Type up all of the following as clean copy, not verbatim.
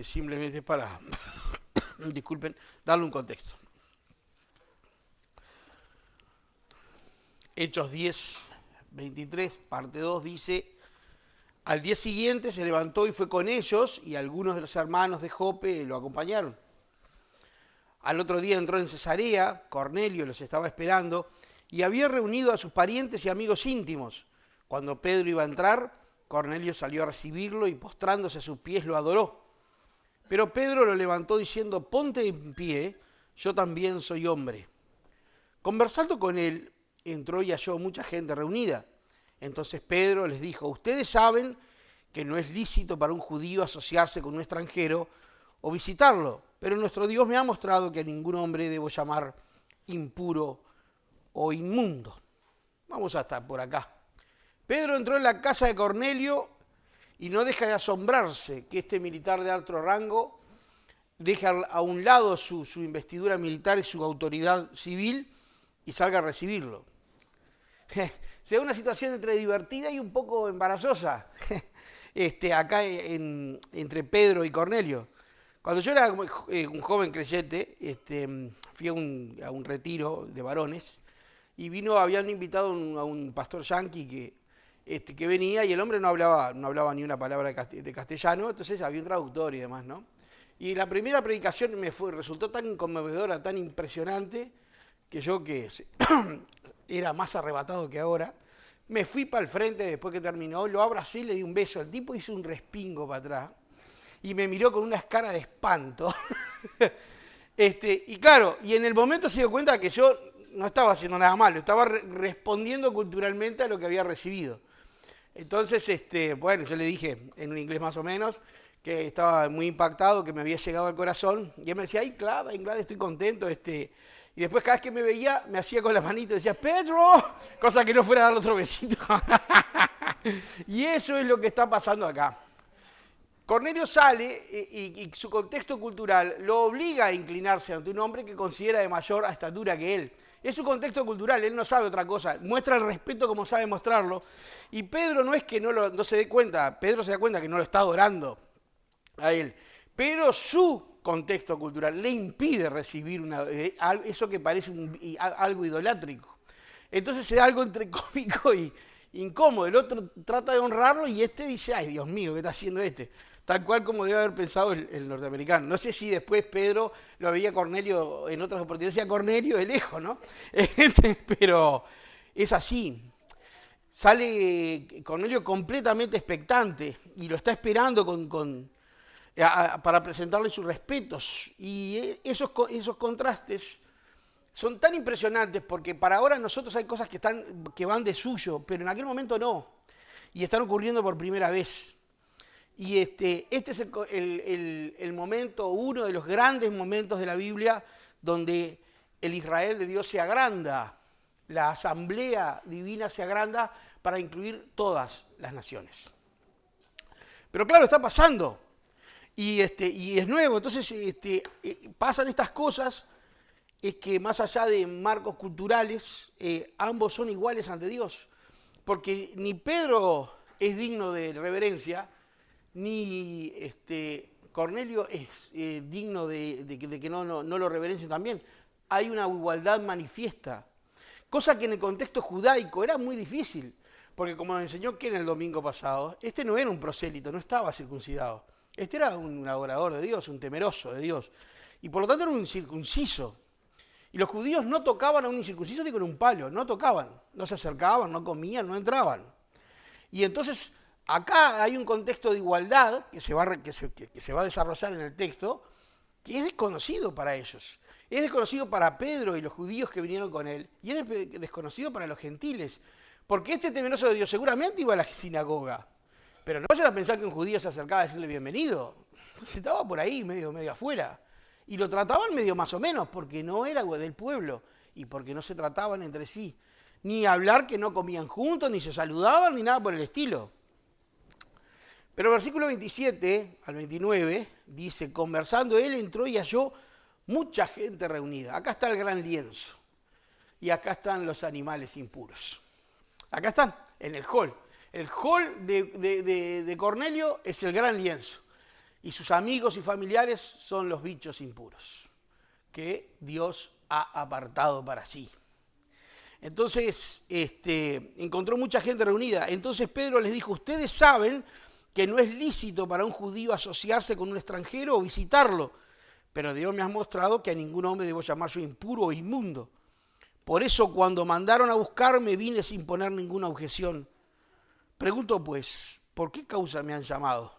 simplemente para, disculpen, darle un contexto. Hechos 10, 23, parte 2, dice: al día siguiente se levantó y fue con ellos, y algunos de los hermanos de Jope lo acompañaron. Al otro día entró en Cesarea, Cornelio los estaba esperando, y había reunido a sus parientes y amigos íntimos. Cuando Pedro iba a entrar, Cornelio salió a recibirlo y postrándose a sus pies lo adoró. Pero Pedro lo levantó diciendo: ponte en pie, yo también soy hombre. Conversando con él, entró y halló mucha gente reunida. Entonces Pedro les dijo: ustedes saben que no es lícito para un judío asociarse con un extranjero o visitarlo, pero nuestro Dios me ha mostrado que a ningún hombre debo llamar impuro o inmundo. Vamos hasta por acá. Pedro entró en la casa de Cornelio y no deja de asombrarse que este militar de alto rango deje a un lado su investidura militar y su autoridad civil y salga a recibirlo. Se da una situación entre divertida y un poco embarazosa acá entre Pedro y Cornelio. Cuando yo era un joven creyente, fui a un retiro de varones y habían invitado a un pastor yanqui que venía, y el hombre no hablaba ni una palabra de castellano, entonces había un traductor y demás, ¿no? Y la primera predicación resultó tan conmovedora, tan impresionante, que yo, que era más arrebatado que ahora, me fui para el frente después que terminó, lo abracé y le di un beso. El tipo hizo un respingo para atrás y me miró con una cara de espanto. Y claro, y en el momento se dio cuenta que yo no estaba haciendo nada malo, estaba respondiendo culturalmente a lo que había recibido. Entonces, bueno, yo le dije en un inglés más o menos que estaba muy impactado, que me había llegado al corazón, y él me decía: ay, claro, estoy contento, y después cada vez que me veía, me hacía con la manito y decía: Pedro, cosa que no fuera a darle otro besito. Y eso es lo que está pasando acá. Cornelio sale y su contexto cultural lo obliga a inclinarse ante un hombre que considera de mayor estatura que él. Es su contexto cultural, él no sabe otra cosa, muestra el respeto como sabe mostrarlo. Y Pedro no es que no se dé cuenta, Pedro se da cuenta que no lo está adorando a él, pero su contexto cultural le impide recibir eso que parece algo idolátrico. Entonces se da algo entre cómico y incómodo. El otro trata de honrarlo y dice: ay, Dios mío, ¿qué está haciendo este? Tal cual como debe haber pensado el norteamericano. No sé si después Pedro lo veía Cornelio en otras oportunidades, decía: Cornelio de lejos, ¿no? Pero es así. Sale Cornelio completamente expectante y lo está esperando para presentarle sus respetos. Y esos contrastes son tan impresionantes porque para ahora nosotros hay cosas que van de suyo, pero en aquel momento no. Y están ocurriendo por primera vez. Y este es el momento, uno de los grandes momentos de la Biblia, donde el Israel de Dios se agranda, la asamblea divina se agranda para incluir todas las naciones. Pero claro, está pasando. Y es nuevo, entonces pasan estas cosas, es que más allá de marcos culturales, ambos son iguales ante Dios. Porque ni Pedro es digno de reverencia, ni Cornelio es digno de que no lo reverencien también. Hay una igualdad manifiesta, cosa que en el contexto judaico era muy difícil, porque como nos enseñó Ken el domingo pasado, no era un prosélito, no estaba circuncidado. Era un adorador de Dios, un temeroso de Dios, y por lo tanto era un incircunciso. Y los judíos no tocaban a un incircunciso ni con un palo, no tocaban, no se acercaban, no comían, no entraban. Y entonces acá hay un contexto de igualdad que se va a desarrollar en el texto, que es desconocido para ellos. Es desconocido para Pedro y los judíos que vinieron con él, y es desconocido para los gentiles. Porque temeroso de Dios seguramente iba a la sinagoga, pero no vayan a pensar que un judío se acercaba a decirle bienvenido. Se estaba por ahí, medio afuera. Y lo trataban medio más o menos, porque no era del pueblo, y porque no se trataban entre sí. Ni hablar que no comían juntos, ni se saludaban, ni nada por el estilo. Pero el versículo 27 al 29 dice: conversando él entró y halló mucha gente reunida. Acá está el gran lienzo. Y acá están los animales impuros. Acá están, en el hall. El hall de Cornelio es el gran lienzo. y sus amigos y familiares son los bichos impuros que Dios ha apartado para sí. Entonces, encontró mucha gente reunida. Entonces Pedro les dijo, ustedes saben que no es lícito para un judío asociarse con un extranjero o visitarlo, pero Dios me ha mostrado que a ningún hombre debo llamar yo impuro o inmundo. Por eso cuando mandaron a buscarme vine sin poner ninguna objeción. Pregunto pues, ¿por qué causa me han llamado?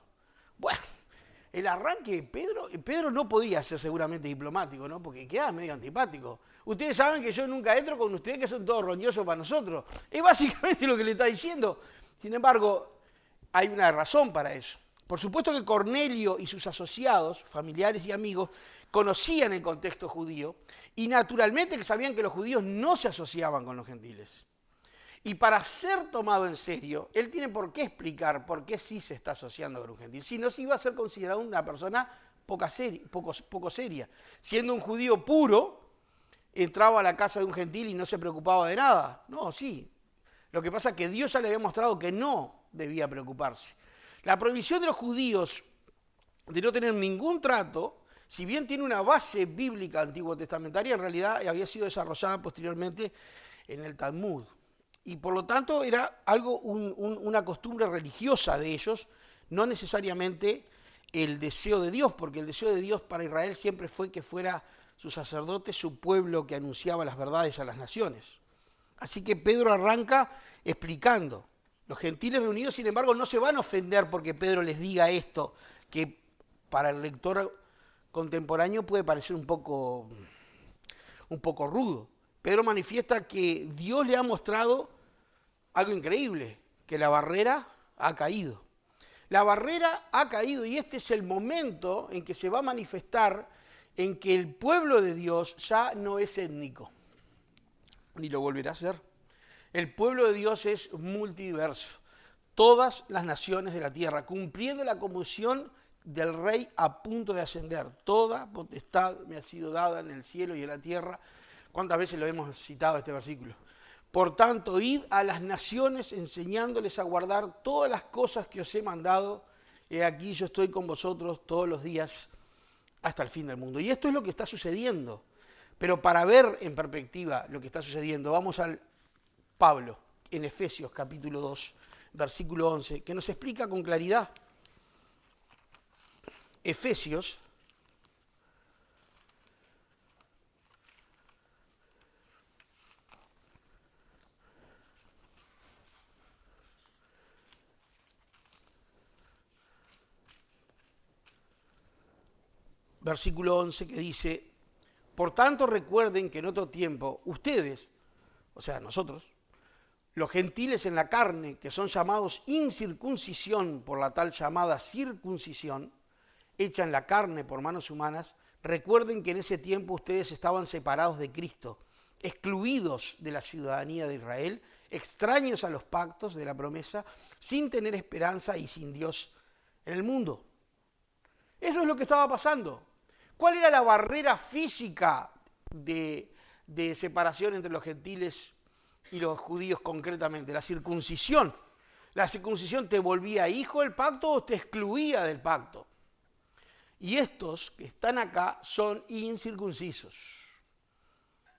Bueno, el arranque de Pedro no podía ser seguramente diplomático, ¿no? Porque queda medio antipático. Ustedes saben que yo nunca entro con ustedes, que son todos roñosos para nosotros. Es básicamente lo que le está diciendo. Sin embargo, hay una razón para eso. Por supuesto que Cornelio y sus asociados, familiares y amigos, conocían el contexto judío y naturalmente que sabían que los judíos no se asociaban con los gentiles. Y para ser tomado en serio, él tiene por qué explicar por qué sí se está asociando con un gentil. Si no, se iba a ser considerado una persona poco seria. Siendo un judío puro, entraba a la casa de un gentil y no se preocupaba de nada. No, sí. Lo que pasa es que Dios ya le había mostrado que no debía preocuparse. La prohibición de los judíos de no tener ningún trato, si bien tiene una base bíblica antiguo testamentaria, en realidad había sido desarrollada posteriormente en el Talmud. Y por lo tanto era algo, una costumbre religiosa de ellos, no necesariamente el deseo de Dios, porque el deseo de Dios para Israel siempre fue que fuera su sacerdote, su pueblo que anunciaba las verdades a las naciones. Así que Pedro arranca explicando. Los gentiles reunidos, sin embargo, no se van a ofender porque Pedro les diga esto, que para el lector contemporáneo puede parecer un poco rudo. Pedro manifiesta que Dios le ha mostrado algo increíble, que la barrera ha caído. La barrera ha caído y este es el momento en que se va a manifestar en que el pueblo de Dios ya no es étnico, ni lo volverá a ser. El pueblo de Dios es multidiverso. Todas las naciones de la tierra, cumpliendo la comisión del rey a punto de ascender. Toda potestad me ha sido dada en el cielo y en la tierra. ¿Cuántas veces lo hemos citado este versículo? Por tanto, id a las naciones enseñándoles a guardar todas las cosas que os he mandado. He aquí yo estoy con vosotros todos los días hasta el fin del mundo. Y esto es lo que está sucediendo. Pero para ver en perspectiva lo que está sucediendo, vamos al Pablo en Efesios capítulo 2, versículo 11, que nos explica con claridad. Efesios versículo 11, que dice, por tanto recuerden que en otro tiempo ustedes, o sea nosotros, los gentiles en la carne, que son llamados incircuncisión por la tal llamada circuncisión, hecha en la carne por manos humanas, recuerden que en ese tiempo ustedes estaban separados de Cristo, excluidos de la ciudadanía de Israel, extraños a los pactos de la promesa, sin tener esperanza y sin Dios en el mundo. Eso es lo que estaba pasando. ¿Cuál era la barrera física de separación entre los gentiles y los judíos concretamente? La circuncisión. La circuncisión te volvía hijo del pacto o te excluía del pacto. Y estos que están acá son incircuncisos.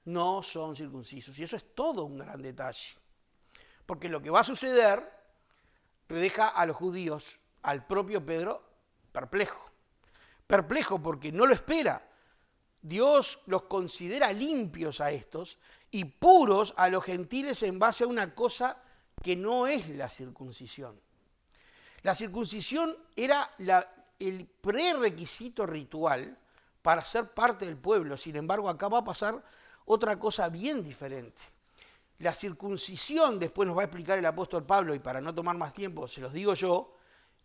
No son circuncisos. Y eso es todo un gran detalle. Porque lo que va a suceder deja a los judíos, al propio Pedro, perplejo. Perplejo porque no lo espera. Dios los considera limpios a estos y puros a los gentiles en base a una cosa que no es la circuncisión. La circuncisión era el prerequisito ritual para ser parte del pueblo. Sin embargo, acá va a pasar otra cosa bien diferente. La circuncisión, después nos va a explicar el apóstol Pablo, y para no tomar más tiempo, se los digo yo,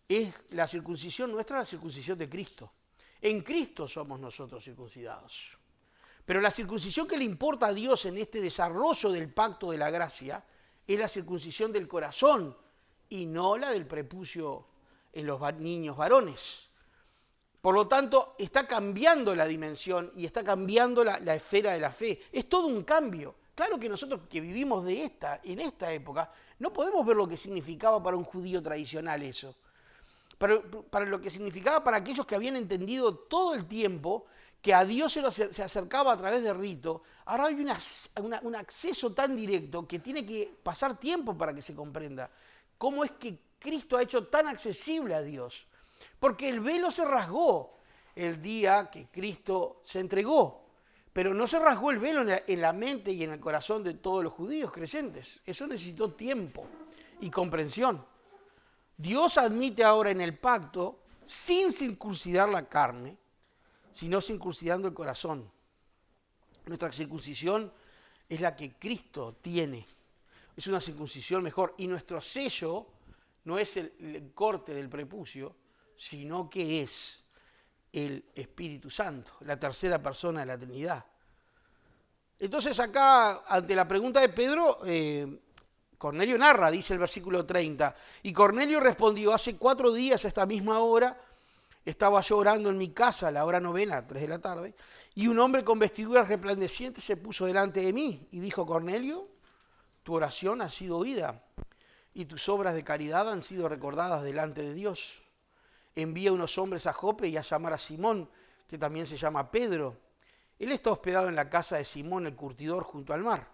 es la circuncisión nuestra, la circuncisión de Cristo. En Cristo somos nosotros circuncidados. Pero la circuncisión que le importa a Dios en este desarrollo del pacto de la gracia es la circuncisión del corazón y no la del prepucio en los niños varones. Por lo tanto, está cambiando la dimensión y está cambiando la esfera de la fe. Es todo un cambio. Claro que nosotros que vivimos en esta época, no podemos ver lo que significaba para un judío tradicional eso. para lo que significaba para aquellos que habían entendido todo el tiempo que a Dios se acercaba a través de rito. Ahora hay un acceso tan directo que tiene que pasar tiempo para que se comprenda cómo es que Cristo ha hecho tan accesible a Dios. Porque el velo se rasgó el día que Cristo se entregó, pero no se rasgó el velo en la mente y en el corazón de todos los judíos creyentes. Eso necesitó tiempo y comprensión. Dios admite ahora en el pacto, sin circuncidar la carne, sino circuncidando el corazón. Nuestra circuncisión es la que Cristo tiene. Es una circuncisión mejor. Y nuestro sello no es el corte del prepucio, sino que es el Espíritu Santo, la tercera persona de la Trinidad. Entonces acá, ante la pregunta de Pedro, Cornelio narra, dice el versículo 30, y Cornelio respondió: hace 4 días a esta misma hora estaba yo orando en mi casa a la hora novena, 3 de la tarde, y un hombre con vestiduras resplandecientes se puso delante de mí y dijo: Cornelio, tu oración ha sido oída y tus obras de caridad han sido recordadas delante de Dios. Envía unos hombres a Jope y a llamar a Simón, que también se llama Pedro. Él está hospedado en la casa de Simón el curtidor junto al mar.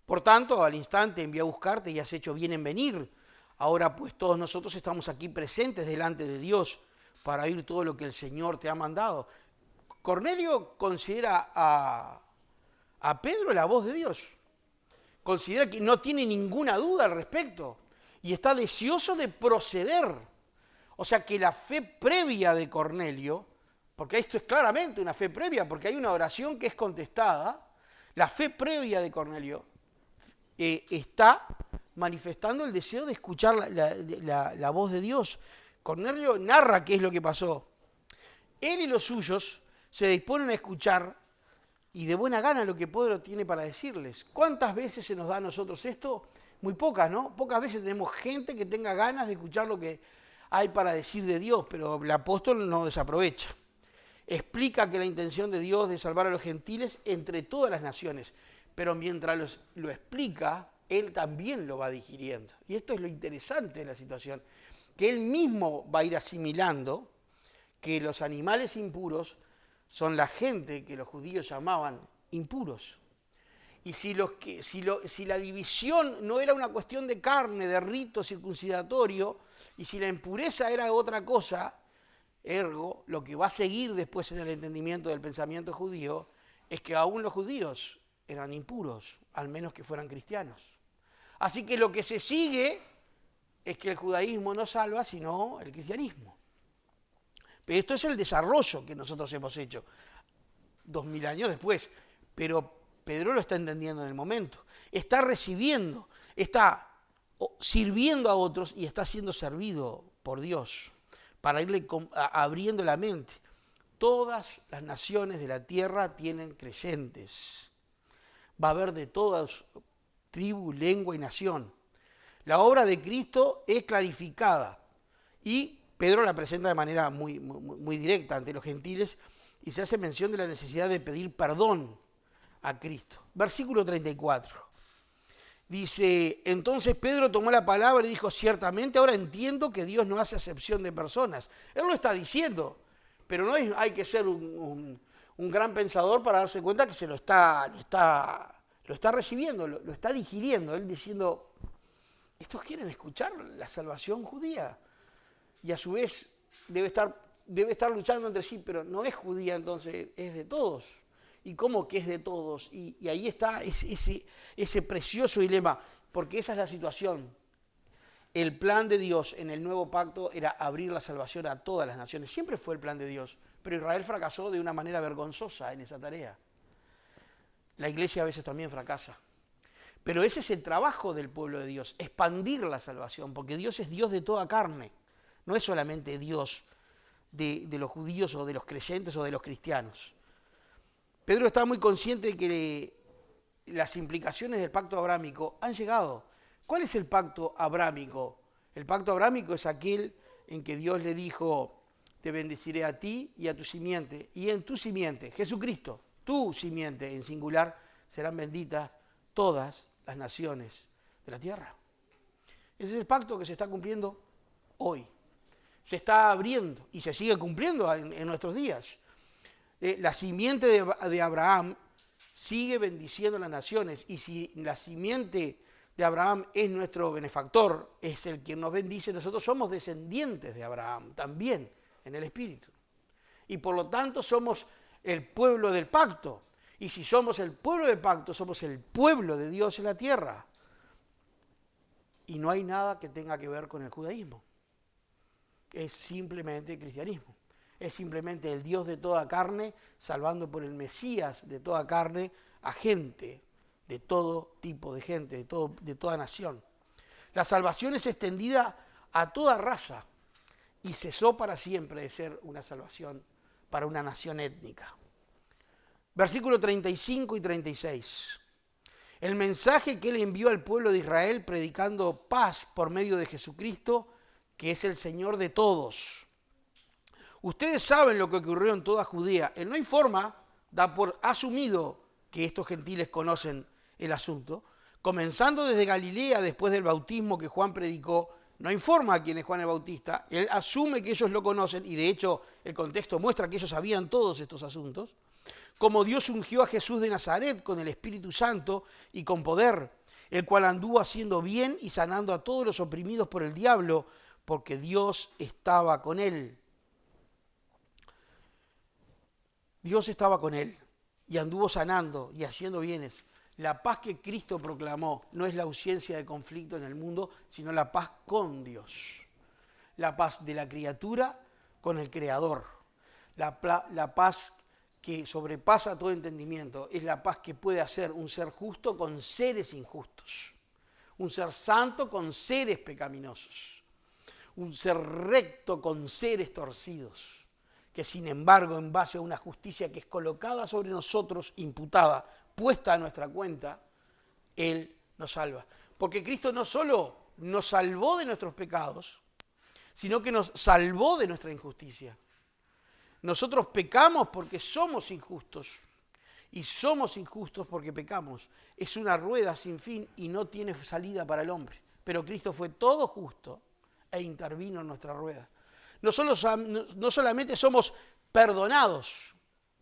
Por tanto, al instante envié a buscarte y has hecho bien en venir. Ahora pues todos nosotros estamos aquí presentes delante de Dios para oír todo lo que el Señor te ha mandado. Cornelio considera a Pedro la voz de Dios. Considera que no tiene ninguna duda al respecto y está deseoso de proceder. O sea que la fe previa de Cornelio, porque esto es claramente una fe previa, porque hay una oración que es contestada, la fe previa de Cornelio está manifestando el deseo de escuchar la voz de Dios. Cornelio narra qué es lo que pasó. Él y los suyos se disponen a escuchar y de buena gana lo que Pedro tiene para decirles. ¿Cuántas veces se nos da a nosotros esto? Muy pocas, ¿no? Pocas veces tenemos gente que tenga ganas de escuchar lo que hay para decir de Dios, pero el apóstol no desaprovecha. Explica que la intención de Dios de salvar a los gentiles entre todas las naciones, pero mientras lo explica, él también lo va digiriendo. Y esto es lo interesante de la situación, que él mismo va a ir asimilando que los animales impuros son la gente que los judíos llamaban impuros. Y si la división no era una cuestión de carne, de rito circuncidatorio, y si la impureza era otra cosa, ergo, lo que va a seguir después en el entendimiento del pensamiento judío es que aún los judíos eran impuros, al menos que fueran cristianos. Así que lo que se sigue es que el judaísmo no salva, sino el cristianismo. Pero esto es el desarrollo que nosotros hemos hecho 2000 años después, pero Pedro lo está entendiendo en el momento. Está recibiendo, está sirviendo a otros y está siendo servido por Dios para irle abriendo la mente. Todas las naciones de la tierra tienen creyentes. Va a haber de todas tribu, lengua y nación. La obra de Cristo es clarificada y Pedro la presenta de manera muy directa ante los gentiles y se hace mención de la necesidad de pedir perdón a Cristo. Versículo 34. Dice: entonces Pedro tomó la palabra y dijo: ciertamente ahora entiendo que Dios no hace acepción de personas. Él lo está diciendo, pero no hay que ser un gran pensador para darse cuenta que se lo está recibiendo, lo está digiriendo. Él diciendo: estos quieren escuchar la salvación judía. Y a su vez debe estar luchando entre sí, pero no es judía, entonces es de todos. ¿Y cómo que es de todos? Y ahí está ese precioso dilema, porque esa es la situación. El plan de Dios en el nuevo pacto era abrir la salvación a todas las naciones. Siempre fue el plan de Dios, pero Israel fracasó de una manera vergonzosa en esa tarea. La iglesia a veces también fracasa. Pero ese es el trabajo del pueblo de Dios, expandir la salvación, porque Dios es Dios de toda carne. No es solamente Dios de los judíos o de los creyentes o de los cristianos. Pedro está muy consciente de que las implicaciones del pacto abrámico han llegado. ¿Cuál es el pacto abrámico? El pacto abrámico es aquel en que Dios le dijo: te bendeciré a ti y a tu simiente, y en tu simiente, Jesucristo, tu simiente en singular, serán benditas todas las naciones de la tierra. Ese es el pacto que se está cumpliendo hoy. se está abriendo y se sigue cumpliendo en nuestros días. La simiente de Abraham sigue bendiciendo las naciones, y si la simiente de Abraham es nuestro benefactor, es el quien nos bendice, nosotros somos descendientes de Abraham también en el Espíritu. Y por lo tanto somos el pueblo del pacto. Y si somos el pueblo del pacto, somos el pueblo de Dios en la tierra. Y no hay nada que tenga que ver con el judaísmo. Es simplemente el cristianismo. Es simplemente el Dios de toda carne, salvando por el Mesías de toda carne a gente, de todo tipo de gente, de toda nación. La salvación es extendida a toda raza y cesó para siempre de ser una salvación para una nación étnica. Versículo 35 y 36. El mensaje que él envió al pueblo de Israel predicando paz por medio de Jesucristo, que es el Señor de todos. Ustedes saben lo que ocurrió en toda Judea. Él no informa, da por asumido que estos gentiles conocen el asunto. Comenzando desde Galilea, después del bautismo que Juan predicó, no informa a quién es Juan el Bautista. Él asume que ellos lo conocen, y de hecho el contexto muestra que ellos sabían todos estos asuntos. Como Dios ungió a Jesús de Nazaret con el Espíritu Santo y con poder, el cual anduvo haciendo bien y sanando a todos los oprimidos por el diablo, porque Dios estaba con él. Dios estaba con él y anduvo sanando y haciendo bienes. La paz que Cristo proclamó no es la ausencia de conflicto en el mundo, sino la paz con Dios. La paz de la criatura con el Creador. La paz que sobrepasa todo entendimiento. Es la paz que puede hacer un ser justo con seres injustos. Un ser santo con seres pecaminosos. Un ser recto con seres torcidos. Que sin embargo, en base a una justicia que es colocada sobre nosotros, imputada, puesta a nuestra cuenta, Él nos salva. Porque Cristo no solo nos salvó de nuestros pecados, sino que nos salvó de nuestra injusticia. Nosotros pecamos porque somos injustos, y somos injustos porque pecamos. Es una rueda sin fin y no tiene salida para el hombre. Pero Cristo fue todo justo e intervino en nuestra rueda. No solamente somos perdonados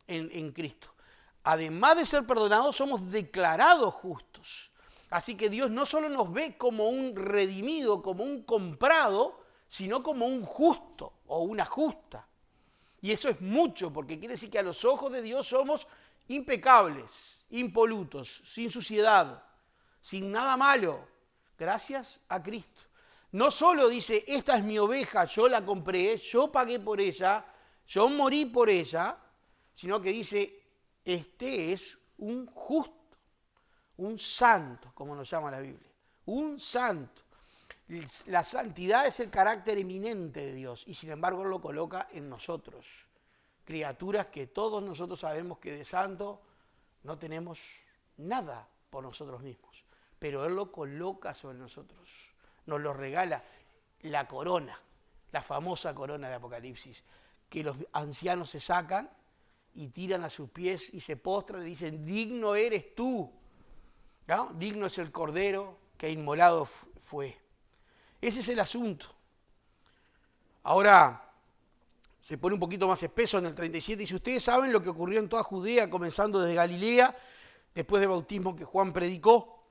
en Cristo, además de ser perdonados, somos declarados justos. Así que Dios no solo nos ve como un redimido, como un comprado, sino como un justo o una justa. Y eso es mucho, porque quiere decir que a los ojos de Dios somos impecables, impolutos, sin suciedad, sin nada malo, gracias a Cristo. No solo dice, esta es mi oveja, yo la compré, yo pagué por ella, yo morí por ella, sino que dice, este es un justo, un santo, como nos llama la Biblia, un santo. La santidad es el carácter eminente de Dios y sin embargo lo coloca en nosotros, criaturas que todos nosotros sabemos que de santo no tenemos nada por nosotros mismos, pero Él lo coloca sobre nosotros, nos lo regala, la corona, la famosa corona de Apocalipsis, que los ancianos se sacan y tiran a sus pies y se postran y dicen, digno eres tú, ¿no? Digno es el Cordero que inmolado fue. Ese es el asunto. Ahora se pone un poquito más espeso en el 37. Dice, ustedes saben lo que ocurrió en toda Judea, comenzando desde Galilea, después del bautismo que Juan predicó,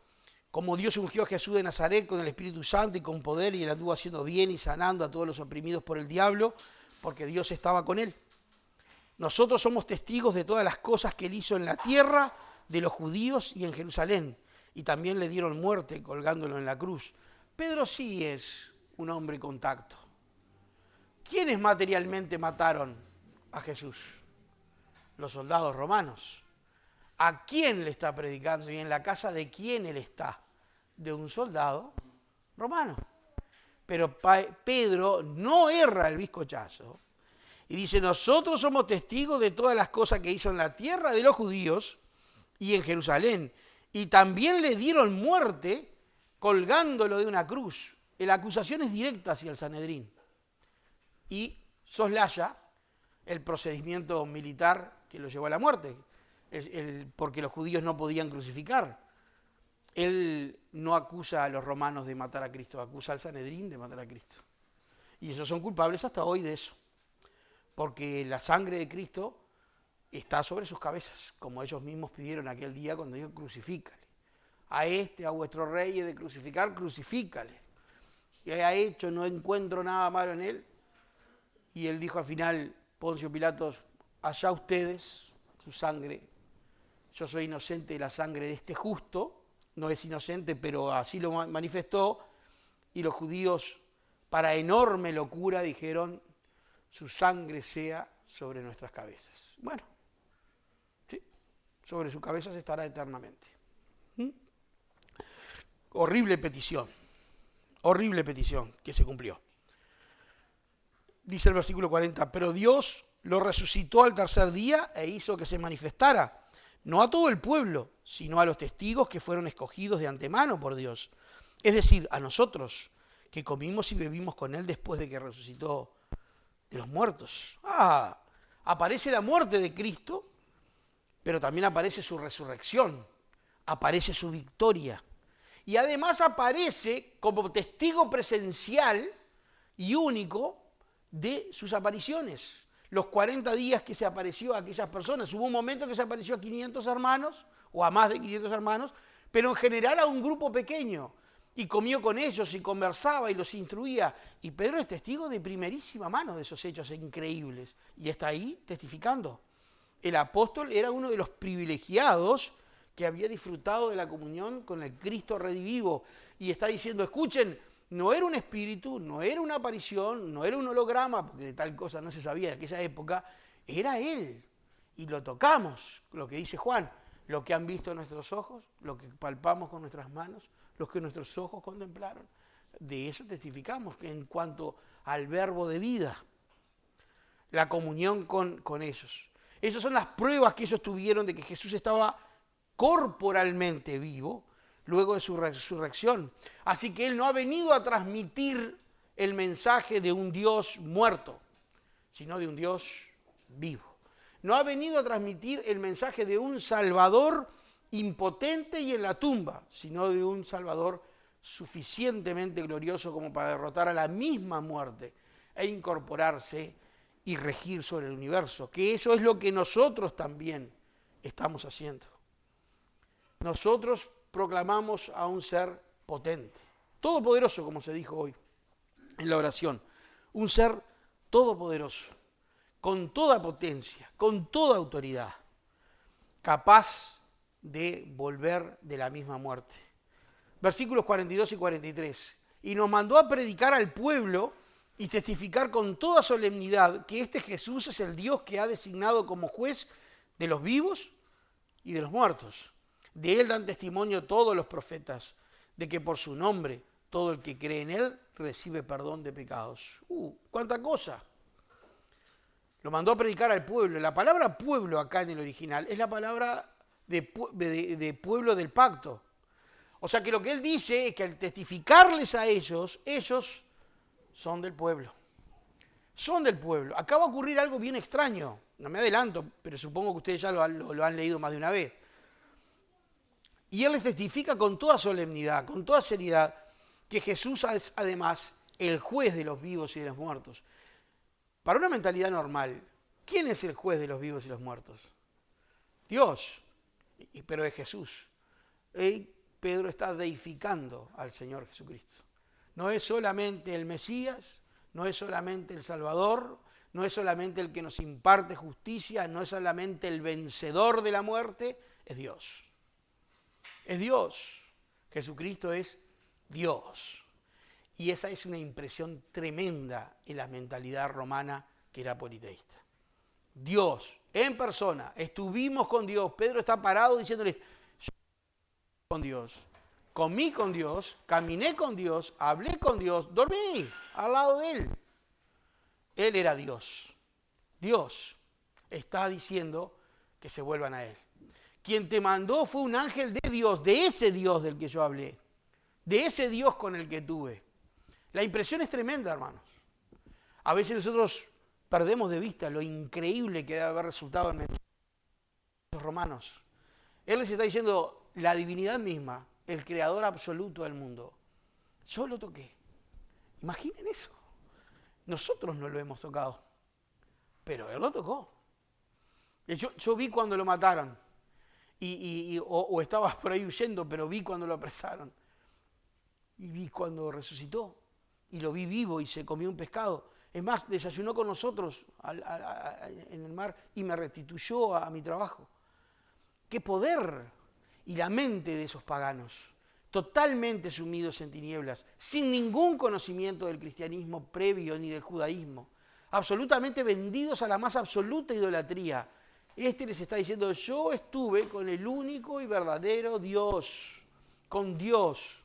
como Dios ungió a Jesús de Nazaret con el Espíritu Santo y con poder, y él anduvo haciendo bien y sanando a todos los oprimidos por el diablo, porque Dios estaba con él. Nosotros somos testigos de todas las cosas que él hizo en la tierra de los judíos y en Jerusalén, y también le dieron muerte colgándolo en la cruz. Pedro sí es un hombre con tacto. ¿Quiénes materialmente mataron a Jesús? Los soldados romanos. ¿A quién le está predicando y en la casa de quién él está? De un soldado romano. Pero Pedro no erra el bizcochazo y dice, nosotros somos testigos de todas las cosas que hizo en la tierra de los judíos y en Jerusalén. Y también le dieron muerte colgándolo de una cruz. La acusación es directa hacia el Sanedrín. Y soslaya el procedimiento militar que lo llevó a la muerte, porque los judíos no podían crucificar. Él no acusa a los romanos de matar a Cristo, acusa al Sanedrín de matar a Cristo. Y ellos son culpables hasta hoy de eso. Porque la sangre de Cristo está sobre sus cabezas, como ellos mismos pidieron aquel día cuando dijo, crucifícale. A vuestro rey, he de crucificar, crucifícale. Y ha hecho, no encuentro nada malo en él. Y él dijo al final, Poncio Pilatos, allá ustedes, su sangre, yo soy inocente de la sangre de este justo, no es inocente, pero así lo manifestó, y los judíos, para enorme locura, dijeron, su sangre sea sobre nuestras cabezas. Bueno, sí, sobre sus cabezas estará eternamente. Horrible petición que se cumplió. Dice el versículo 40, pero Dios lo resucitó al tercer día e hizo que se manifestara, no a todo el pueblo, sino a los testigos que fueron escogidos de antemano por Dios. Es decir, a nosotros, que comimos y bebimos con Él después de que resucitó de los muertos. Aparece la muerte de Cristo, pero también aparece su resurrección, aparece su victoria. Y además aparece como testigo presencial y único de sus apariciones. Los 40 días que se apareció a aquellas personas. Hubo un momento que se apareció a 500 hermanos, o a más de 500 hermanos, pero en general a un grupo pequeño. Y comió con ellos y conversaba y los instruía. Y Pedro es testigo de primerísima mano de esos hechos increíbles. Y está ahí testificando. El apóstol era uno de los privilegiados que había disfrutado de la comunión con el Cristo redivivo. Y está diciendo, escuchen, no era un espíritu, no era una aparición, no era un holograma, porque de tal cosa no se sabía en aquella época, era Él. Y lo tocamos, lo que dice Juan, lo que han visto nuestros ojos, lo que palpamos con nuestras manos, lo que nuestros ojos contemplaron. De eso testificamos, que en cuanto al verbo de vida, la comunión con ellos. Esas son las pruebas que ellos tuvieron de que Jesús estaba corporalmente vivo luego de su resurrección. Así que Él no ha venido a transmitir el mensaje de un Dios muerto, sino de un Dios vivo. No ha venido a transmitir el mensaje de un Salvador impotente y en la tumba, sino de un Salvador suficientemente glorioso como para derrotar a la misma muerte e incorporarse y regir sobre el universo, que eso es lo que nosotros también estamos haciendo. Nosotros proclamamos a un ser potente, todopoderoso, como se dijo hoy en la oración, un ser todopoderoso, con toda potencia, con toda autoridad, capaz de volver de la misma muerte. Versículos 42 y 43. Y nos mandó a predicar al pueblo y testificar con toda solemnidad que este Jesús es el Dios que ha designado como juez de los vivos y de los muertos. De él dan testimonio todos los profetas, de que por su nombre todo el que cree en él recibe perdón de pecados. ¡Cuánta cosa! Lo mandó a predicar al pueblo. La palabra pueblo acá en el original es la palabra de pueblo del pacto. O sea que lo que él dice es que al testificarles a ellos, ellos son del pueblo. Son del pueblo. Acá va a ocurrir algo bien extraño. No me adelanto, pero supongo que ustedes ya lo han leído más de una vez. Y él les testifica con toda solemnidad, con toda seriedad, que Jesús es además el juez de los vivos y de los muertos. Para una mentalidad normal, ¿quién es el juez de los vivos y los muertos? Dios, pero es Jesús. Pedro está deificando al Señor Jesucristo. No es solamente el Mesías, no es solamente el Salvador, no es solamente el que nos imparte justicia, no es solamente el vencedor de la muerte, es Dios. Es Dios. Jesucristo es Dios. Y esa es una impresión tremenda en la mentalidad romana que era politeísta. Dios, en persona, estuvimos con Dios. Pedro está parado diciéndole, yo con Dios, comí con Dios, caminé con Dios, hablé con Dios, dormí al lado de Él. Él era Dios. Dios está diciendo que se vuelvan a Él. Quien te mandó fue un ángel de Dios, de ese Dios del que yo hablé, de ese Dios con el que tuve. La impresión es tremenda, hermanos. A veces nosotros perdemos de vista lo increíble que debe haber resultado en los romanos. Él les está diciendo, la divinidad misma, el creador absoluto del mundo, yo lo toqué. Imaginen eso. Nosotros no lo hemos tocado, pero él lo tocó. Yo vi cuando lo mataron, o estaba por ahí huyendo, pero vi cuando lo apresaron. Y vi cuando resucitó, y lo vi vivo y se comió un pescado. Es más, desayunó con nosotros en el mar y me restituyó a mi trabajo. ¡Qué poder! Y la mente de esos paganos, totalmente sumidos en tinieblas, sin ningún conocimiento del cristianismo previo ni del judaísmo, absolutamente vendidos a la más absoluta idolatría. Este les está diciendo, yo estuve con el único y verdadero Dios, con Dios.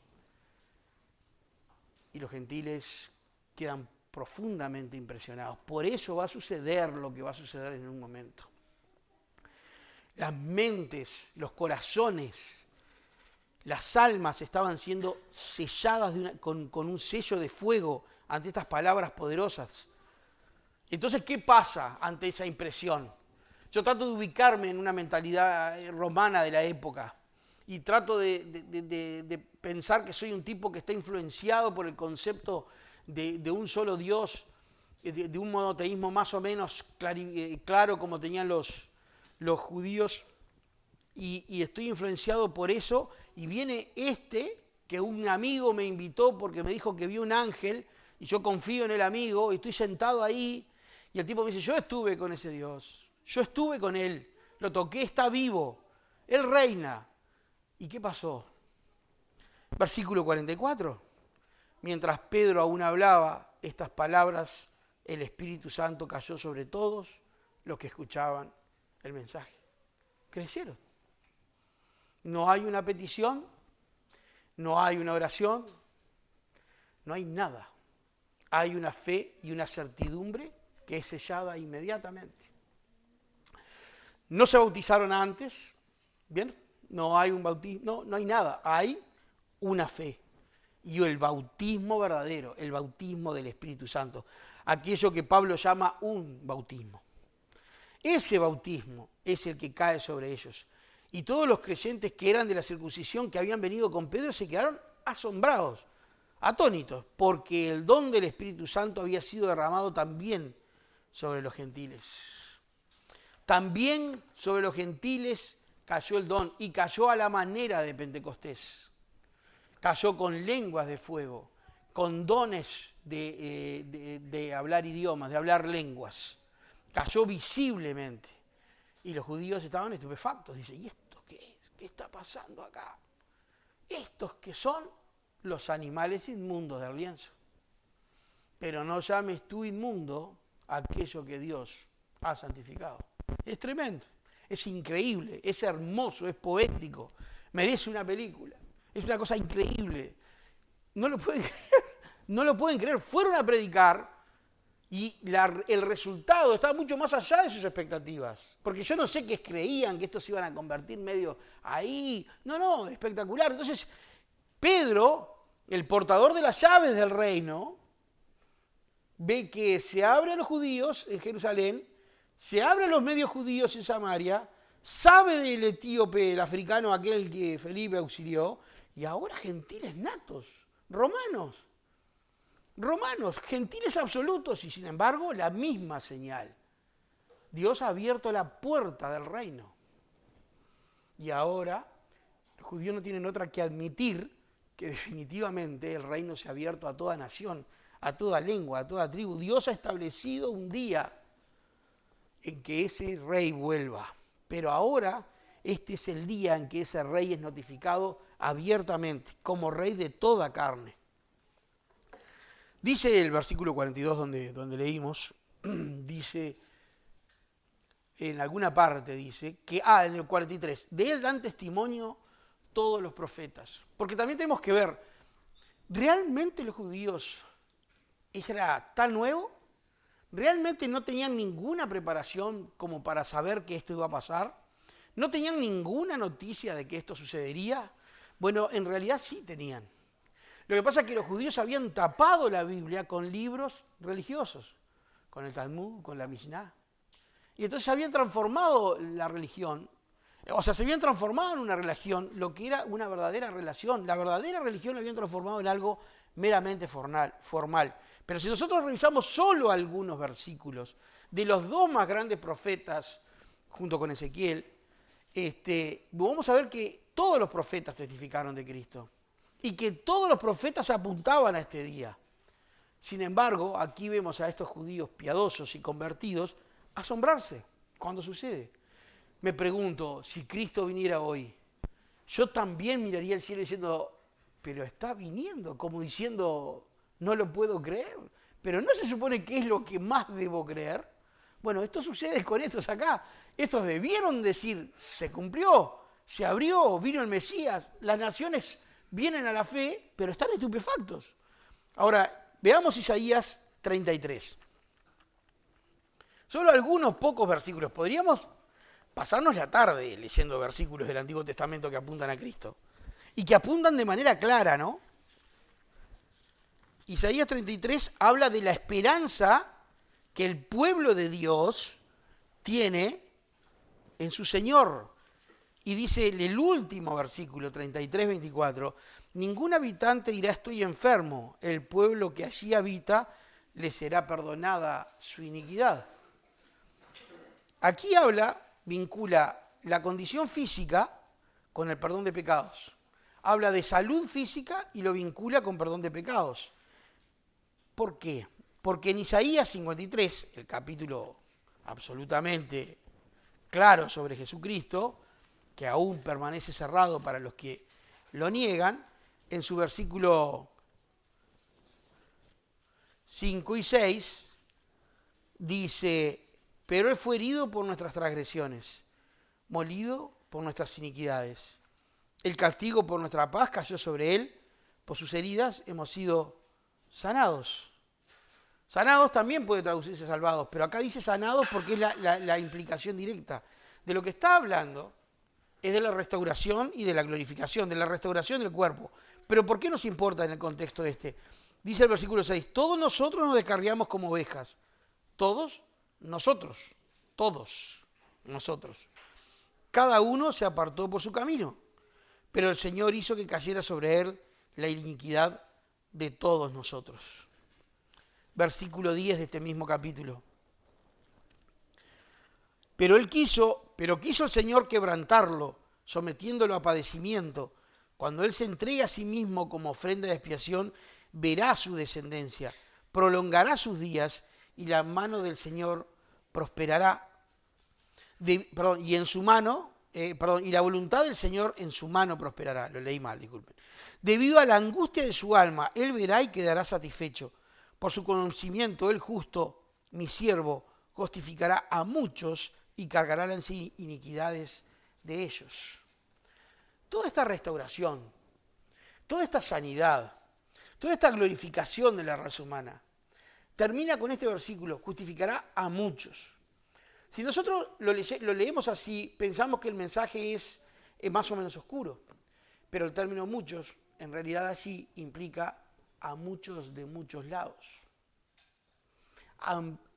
Y los gentiles quedan profundamente impresionados. Por eso va a suceder lo que va a suceder en un momento. Las mentes, los corazones, las almas estaban siendo selladas con un sello de fuego ante estas palabras poderosas. Entonces, ¿qué pasa ante esa impresión? Yo trato de ubicarme en una mentalidad romana de la época y trato de pensar que soy un tipo que está influenciado por el concepto de un solo Dios, de un monoteísmo más o menos claro como tenían los judíos, y estoy influenciado por eso, y viene que un amigo me invitó porque me dijo que vio un ángel, y yo confío en el amigo, y estoy sentado ahí, y el tipo me dice, yo estuve con ese Dios, yo estuve con él, lo toqué, está vivo, él reina. ¿Y qué pasó? Versículo 44. Mientras Pedro aún hablaba estas palabras, el Espíritu Santo cayó sobre todos los que escuchaban el mensaje. Crecieron. No hay una petición, no hay una oración, no hay nada. Hay una fe y una certidumbre que es sellada inmediatamente. No se bautizaron antes, ¿bien? No hay un bautismo, no hay nada. Hay una fe y el bautismo verdadero, el bautismo del Espíritu Santo. Aquello que Pablo llama un bautismo. Ese bautismo es el que cae sobre ellos. Y todos los creyentes que eran de la circuncisión, que habían venido con Pedro, se quedaron asombrados, atónitos, porque el don del Espíritu Santo había sido derramado también sobre los gentiles. También sobre los gentiles cayó el don, y cayó a la manera de Pentecostés. Cayó con lenguas de fuego, con dones de hablar idiomas, de hablar lenguas. Cayó visiblemente. Y los judíos estaban estupefactos. Dicen, ¿y esto qué es? ¿Qué está pasando acá? Estos que son los animales inmundos del lienzo. Pero no llames tú inmundo aquello que Dios ha santificado. Es tremendo, es increíble, es hermoso, es poético, merece una película. Es una cosa increíble. No lo pueden creer, no lo pueden creer. Fueron a predicar y el resultado estaba mucho más allá de sus expectativas. Porque yo no sé qué creían, que estos se iban a convertir medio ahí. No, espectacular. Entonces, Pedro, el portador de las llaves del reino, ve que se abre a los judíos en Jerusalén, se abre a los medios judíos en Samaria, sabe del etíope, el africano aquel que Felipe auxilió, y ahora gentiles natos, romanos, gentiles absolutos, y sin embargo la misma señal. Dios ha abierto la puerta del reino. Y ahora los judíos no tienen otra que admitir que definitivamente el reino se ha abierto a toda nación, a toda lengua, a toda tribu. Dios ha establecido un día en que ese rey vuelva. Pero ahora este es el día en que ese rey es notificado abiertamente como rey de toda carne. Dice el versículo 42 donde leímos, dice, en alguna parte dice, que, en el 43, de él dan testimonio todos los profetas. Porque también tenemos que ver, ¿realmente los judíos era tan nuevo? ¿Realmente no tenían ninguna preparación como para saber que esto iba a pasar? ¿No tenían ninguna noticia de que esto sucedería? Bueno, en realidad sí tenían. Lo que pasa es que los judíos habían tapado la Biblia con libros religiosos, con el Talmud, con la Mishnah. Y entonces habían transformado la religión, se habían transformado en una religión, lo que era una verdadera relación. La verdadera religión la habían transformado en algo meramente formal. Pero si nosotros revisamos solo algunos versículos de los dos más grandes profetas, junto con Ezequiel, vamos a ver que todos los profetas testificaron de Cristo y que todos los profetas apuntaban a este día. Sin embargo, aquí vemos a estos judíos piadosos y convertidos asombrarse cuando sucede. Me pregunto, si Cristo viniera hoy, yo también miraría el cielo diciendo, pero está viniendo, como diciendo, no lo puedo creer. Pero ¿no se supone que es lo que más debo creer? Bueno, esto sucede con estos acá. Estos debieron decir, se cumplió, se abrió, vino el Mesías, las naciones vienen a la fe, pero están estupefactos. Ahora, veamos Isaías 33. Solo algunos pocos versículos. Podríamos pasarnos la tarde leyendo versículos del Antiguo Testamento que apuntan a Cristo. Y que apuntan de manera clara, ¿no? Isaías 33 habla de la esperanza que el pueblo de Dios tiene en su Señor. Y dice el último versículo, 33, 24, ningún habitante dirá estoy enfermo, el pueblo que allí habita le será perdonada su iniquidad. Aquí vincula la condición física con el perdón de pecados. Habla de salud física y lo vincula con perdón de pecados. ¿Por qué? Porque en Isaías 53, el capítulo absolutamente claro sobre Jesucristo, que aún permanece cerrado para los que lo niegan, en su versículo 5 y 6, dice, pero Él fue herido por nuestras transgresiones, molido por nuestras iniquidades. El castigo por nuestra paz cayó sobre Él, por sus heridas hemos sido sanados. Sanados también puede traducirse salvados, pero acá dice sanados porque es la implicación directa. De lo que está hablando es de la restauración y de la glorificación, de la restauración del cuerpo. Pero ¿por qué nos importa en el contexto este? Dice el versículo 6, todos nosotros nos descarriamos como ovejas. Todos nosotros. Cada uno se apartó por su camino, pero el Señor hizo que cayera sobre él la iniquidad de todos nosotros. Versículo 10 de este mismo capítulo. Pero quiso el Señor quebrantarlo, sometiéndolo a padecimiento. Cuando Él se entregue a sí mismo como ofrenda de expiación, verá su descendencia, prolongará sus días y la mano del Señor prosperará. Y en su mano, y la voluntad del Señor en su mano prosperará. Lo leí mal, disculpen. Debido a la angustia de su alma, Él verá y quedará satisfecho. Por su conocimiento, el justo, mi siervo, justificará a muchos y cargará las iniquidades de ellos. Toda esta restauración, toda esta sanidad, toda esta glorificación de la raza humana, termina con este versículo, justificará a muchos. Si nosotros lo leemos así, pensamos que el mensaje es más o menos oscuro, pero el término muchos, en realidad allí implica a muchos de muchos lados.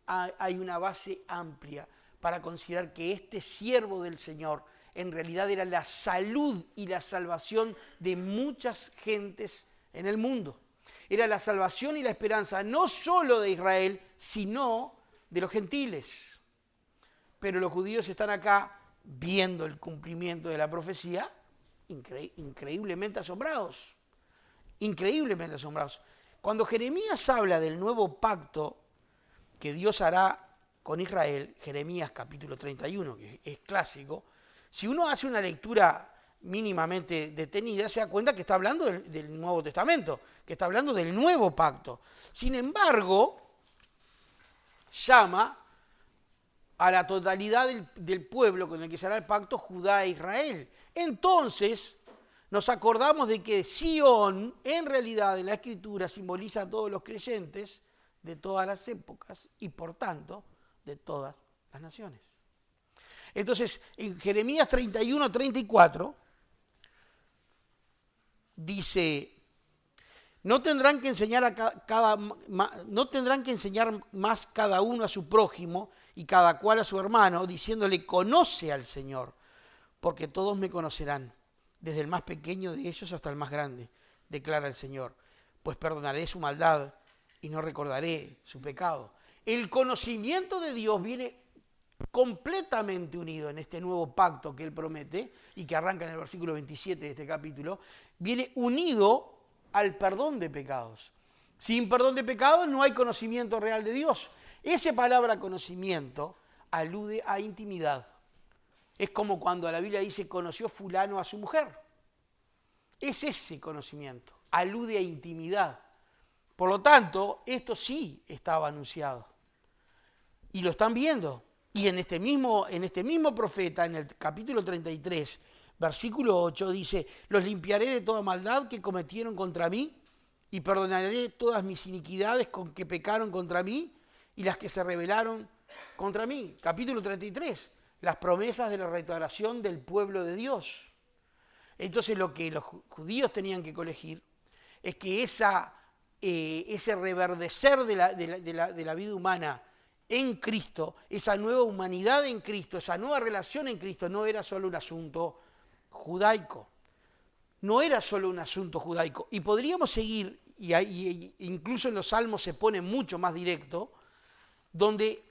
Hay una base amplia para considerar que este siervo del Señor en realidad era la salud y la salvación de muchas gentes en el mundo. Era la salvación y la esperanza no solo de Israel, sino de los gentiles. Pero los judíos están acá viendo el cumplimiento de la profecía increíblemente asombrados. Increíblemente asombrados. Cuando Jeremías habla del nuevo pacto que Dios hará con Israel, Jeremías capítulo 31, que es clásico, si uno hace una lectura mínimamente detenida, se da cuenta que está hablando del Nuevo Testamento, que está hablando del nuevo pacto. Sin embargo, llama a la totalidad del pueblo con el que se hará el pacto, Judá e Israel. Entonces, nos acordamos de que Sión, en realidad, en la Escritura, simboliza a todos los creyentes de todas las épocas y, por tanto, de todas las naciones. Entonces, en Jeremías 31, 34, dice, no tendrán que enseñar más cada uno a su prójimo y cada cual a su hermano, diciéndole, conoce al Señor, porque todos me conocerán, desde el más pequeño de ellos hasta el más grande, declara el Señor. pues perdonaré su maldad y no recordaré su pecado. El conocimiento de Dios viene completamente unido en este nuevo pacto que Él promete y que arranca en el versículo 27 de este capítulo, viene unido al perdón de pecados. Sin perdón de pecados no hay conocimiento real de Dios. Esa palabra conocimiento alude a intimidad. Es como cuando la Biblia dice conoció fulano a su mujer. Es ese conocimiento, alude a intimidad. Por lo tanto, esto sí estaba anunciado. Y lo están viendo. Y en este mismo profeta, en el capítulo 33, versículo 8, dice, los limpiaré de toda maldad que cometieron contra mí y perdonaré todas mis iniquidades con que pecaron contra mí y las que se rebelaron contra mí. Capítulo 33, las promesas de la restauración del pueblo de Dios. Entonces lo que los judíos tenían que colegir es que ese reverdecer de la vida humana en Cristo, esa nueva humanidad en Cristo, esa nueva relación en Cristo, no era solo un asunto judaico. No era solo un asunto judaico. Y podríamos seguir, y incluso en los Salmos se pone mucho más directo, donde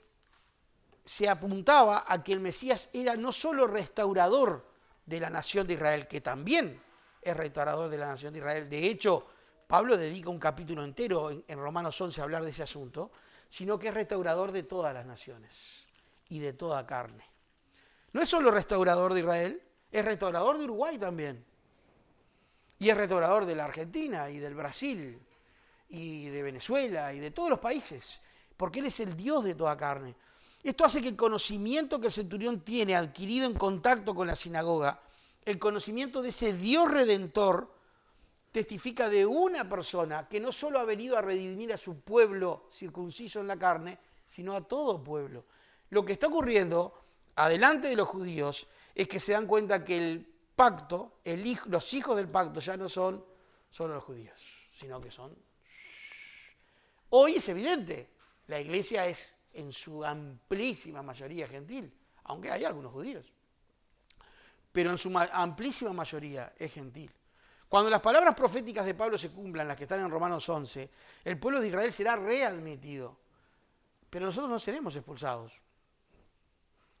se apuntaba a que el Mesías era no solo restaurador de la nación de Israel, que también es restaurador de la nación de Israel. De hecho, Pablo dedica un capítulo entero en Romanos 11 a hablar de ese asunto, sino que es restaurador de todas las naciones y de toda carne. No es solo restaurador de Israel, es restaurador de Uruguay también. Y es restaurador de la Argentina y del Brasil y de Venezuela y de todos los países, porque Él es el Dios de toda carne. Esto hace que el conocimiento que el centurión tiene adquirido en contacto con la sinagoga, el conocimiento de ese Dios redentor, testifica de una persona que no solo ha venido a redimir a su pueblo circunciso en la carne, sino a todo pueblo. Lo que está ocurriendo adelante de los judíos es que se dan cuenta que el pacto, los hijos del pacto ya no son solo los judíos, sino que son... Hoy es evidente, la iglesia es en su amplísima mayoría gentil, aunque hay algunos judíos, pero en su amplísima mayoría es gentil. Cuando las palabras proféticas de Pablo se cumplan, las que están en Romanos 11, el pueblo de Israel será readmitido, pero nosotros no seremos expulsados.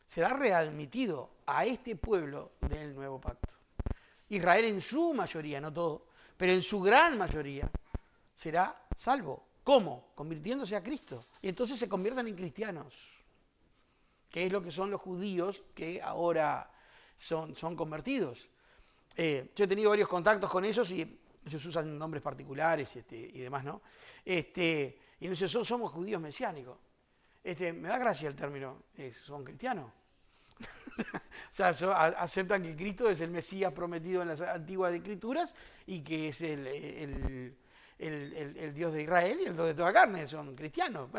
Será readmitido a este pueblo del nuevo pacto. Israel en su mayoría, no todo, pero en su gran mayoría será salvo. ¿Cómo? Convirtiéndose a Cristo. Y entonces se conviertan en cristianos, que es lo que son los judíos que ahora son convertidos. Yo he tenido varios contactos con ellos y ellos usan nombres particulares y demás, ¿no? Y nos dicen, somos judíos mesiánicos. Me da gracia el término, son cristianos. O sea, aceptan que Cristo es el Mesías prometido en las antiguas escrituras y que es el Dios de Israel y el Dios de toda carne, son cristianos.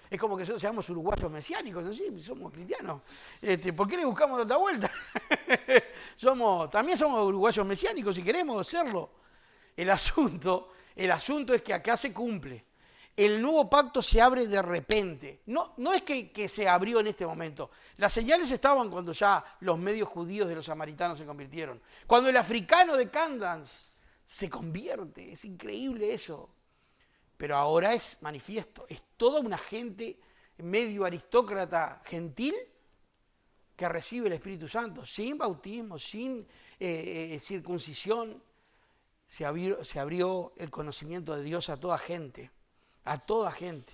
Es como que nosotros seamos uruguayos mesiánicos, ¿no? Sí, somos cristianos. ¿Por qué le buscamos otra vuelta? También somos uruguayos mesiánicos si queremos serlo. El asunto es que acá se cumple. El nuevo pacto se abre de repente. No es que se abrió en este momento. Las señales estaban cuando ya los medios judíos de los samaritanos se convirtieron. Cuando el africano de Candance se convierte. Es increíble eso. Pero ahora es manifiesto. Es toda una gente medio aristócrata gentil que recibe el Espíritu Santo, sin bautismo, sin circuncisión. Se abrió el conocimiento de Dios a toda gente. A toda gente.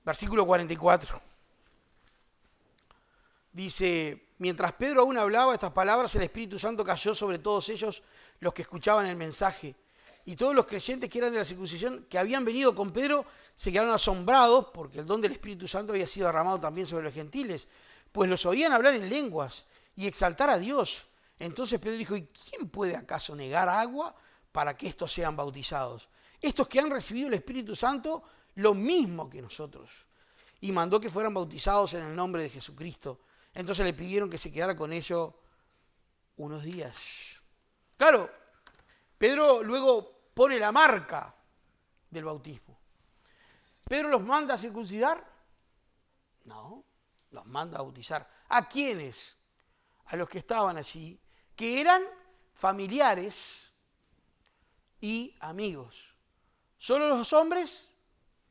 Versículo 44. Dice, mientras Pedro aún hablaba estas palabras, el Espíritu Santo cayó sobre todos ellos, los que escuchaban el mensaje. Y todos los creyentes que eran de la circuncisión, que habían venido con Pedro, se quedaron asombrados, porque el don del Espíritu Santo había sido derramado también sobre los gentiles, pues los oían hablar en lenguas y exaltar a Dios. Entonces Pedro dijo, ¿y quién puede acaso negar agua para que estos sean bautizados? Estos que han recibido el Espíritu Santo, lo mismo que nosotros. Y mandó que fueran bautizados en el nombre de Jesucristo. Entonces le pidieron que se quedara con ellos unos días. Claro, Pedro luego pone la marca del bautismo. ¿Pedro los manda a circuncidar? No, los manda a bautizar. ¿A quiénes? A los que estaban allí, que eran familiares y amigos ¿Solo los hombres?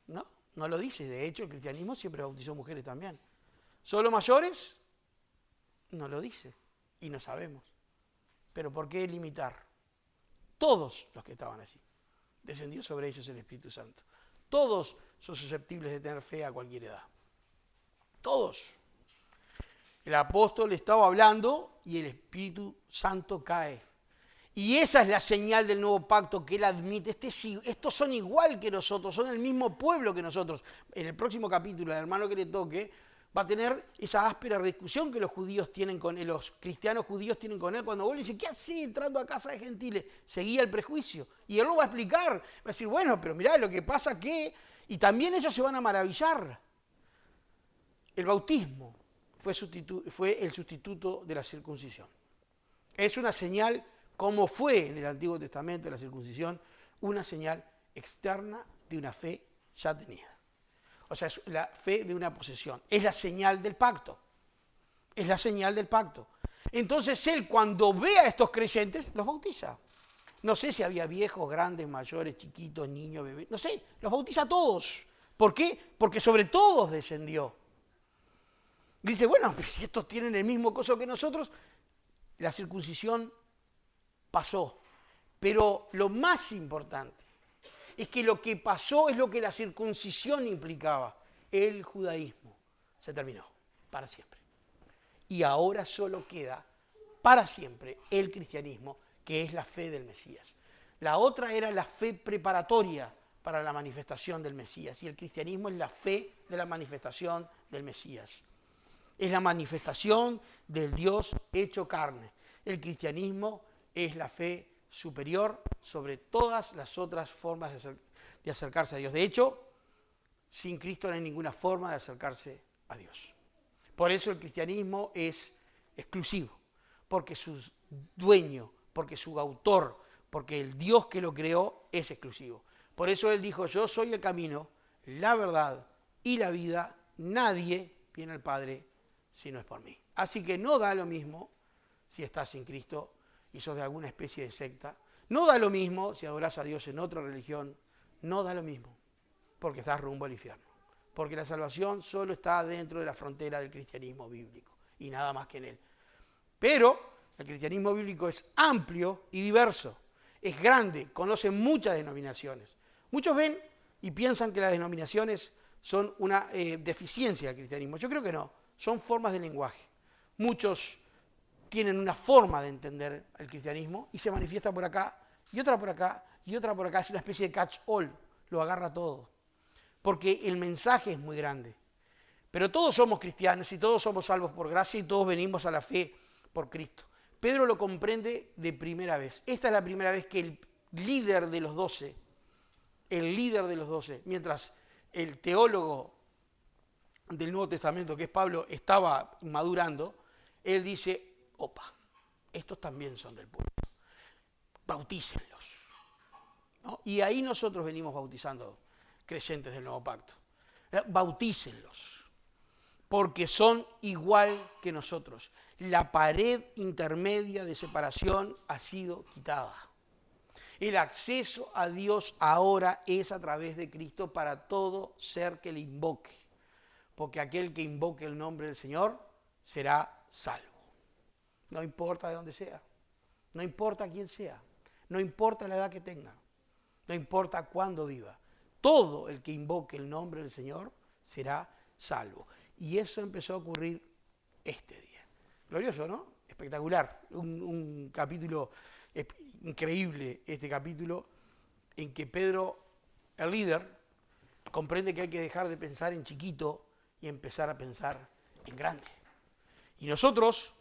No, no lo dice. De hecho, el cristianismo siempre bautizó mujeres también. ¿Solo mayores? No lo dice. Y no sabemos. Pero ¿por qué limitar? Todos los que estaban allí. Descendió sobre ellos el Espíritu Santo. Todos son susceptibles de tener fe a cualquier edad. Todos. El apóstol estaba hablando y el Espíritu Santo cae. Y esa es la señal del nuevo pacto que él admite. Estos son igual que nosotros, son el mismo pueblo que nosotros. En el próximo capítulo, el hermano que le toque va a tener esa áspera discusión que los judíos tienen con él, los cristianos judíos tienen con él, cuando vuelve y dice, ¿qué hace entrando a casa de gentiles? Seguía el prejuicio. Y él lo va a explicar. Va a decir, bueno, pero mirá, lo que pasa que... Y también ellos se van a maravillar. El bautismo fue el sustituto de la circuncisión. Es una señal, como fue en el Antiguo Testamento la circuncisión, una señal externa de una fe ya tenida. O sea, es la fe de una posesión. Es la señal del pacto. Es la señal del pacto. Entonces él, cuando ve a estos creyentes, los bautiza. No sé si había viejos, grandes, mayores, chiquitos, niños, bebés. No sé, los bautiza a todos. ¿Por qué? Porque sobre todos descendió. Dice, bueno, pero si estos tienen el mismo coso que nosotros, la circuncisión pasó. Pero lo más importante es que lo que pasó es lo que la circuncisión implicaba. El judaísmo se terminó para siempre. Y ahora solo queda para siempre el cristianismo, que es la fe del Mesías. La otra era la fe preparatoria para la manifestación del Mesías. Y el cristianismo es la fe de la manifestación del Mesías. Es la manifestación del Dios hecho carne. El cristianismo es la fe superior sobre todas las otras formas de acercarse a Dios. De hecho, sin Cristo no hay ninguna forma de acercarse a Dios. Por eso el cristianismo es exclusivo, porque su dueño, porque su autor, porque el Dios que lo creó es exclusivo. Por eso él dijo, yo soy el camino, la verdad y la vida, nadie viene al Padre si no es por mí. Así que no da lo mismo si estás sin Cristo y sos de alguna especie de secta. No da lo mismo si adorás a Dios en otra religión. No da lo mismo, porque estás rumbo al infierno. Porque la salvación solo está dentro de la frontera del cristianismo bíblico y nada más que en él. Pero el cristianismo bíblico es amplio y diverso. Es grande, conoce muchas denominaciones. Muchos ven y piensan que las denominaciones son una deficiencia del cristianismo. Yo creo que no, son formas de lenguaje. Muchos tienen una forma de entender el cristianismo y se manifiesta por acá, y otra por acá, y otra por acá. Es una especie de catch-all, lo agarra todo. Porque el mensaje es muy grande. Pero todos somos cristianos y todos somos salvos por gracia y todos venimos a la fe por Cristo. Pedro lo comprende de primera vez. Esta es la primera vez que el líder de los 12, mientras el teólogo del Nuevo Testamento, que es Pablo, estaba madurando, él dice, opa, estos también son del pueblo, bautícenlos. ¿No? Y ahí nosotros venimos bautizando creyentes del Nuevo Pacto. Bautícenlos, porque son igual que nosotros. La pared intermedia de separación ha sido quitada. El acceso a Dios ahora es a través de Cristo para todo ser que le invoque. Porque aquel que invoque el nombre del Señor será salvo. No importa de dónde sea, no importa quién sea, no importa la edad que tenga, no importa cuándo viva. Todo el que invoque el nombre del Señor será salvo. Y eso empezó a ocurrir este día. Glorioso, ¿no? Espectacular. Un capítulo increíble, este capítulo, en que Pedro, el líder, comprende que hay que dejar de pensar en chiquito y empezar a pensar en grande. Y nosotros,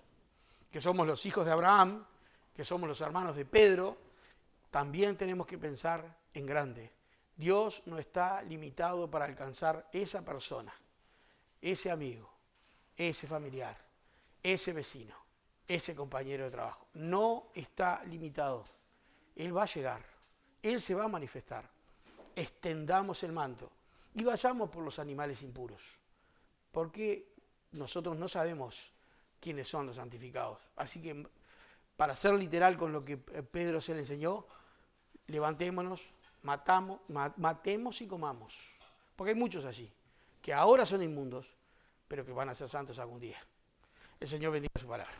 que somos los hijos de Abraham, que somos los hermanos de Pedro, también tenemos que pensar en grande. Dios no está limitado para alcanzar esa persona, ese amigo, ese familiar, ese vecino, ese compañero de trabajo. No está limitado. Él va a llegar, Él se va a manifestar. Extendamos el manto y vayamos por los animales impuros, porque nosotros no sabemos quiénes son los santificados. Así que, para ser literal con lo que Pedro se le enseñó, levantémonos, matemos y comamos. Porque hay muchos allí, que ahora son inmundos, pero que van a ser santos algún día. El Señor bendiga su palabra.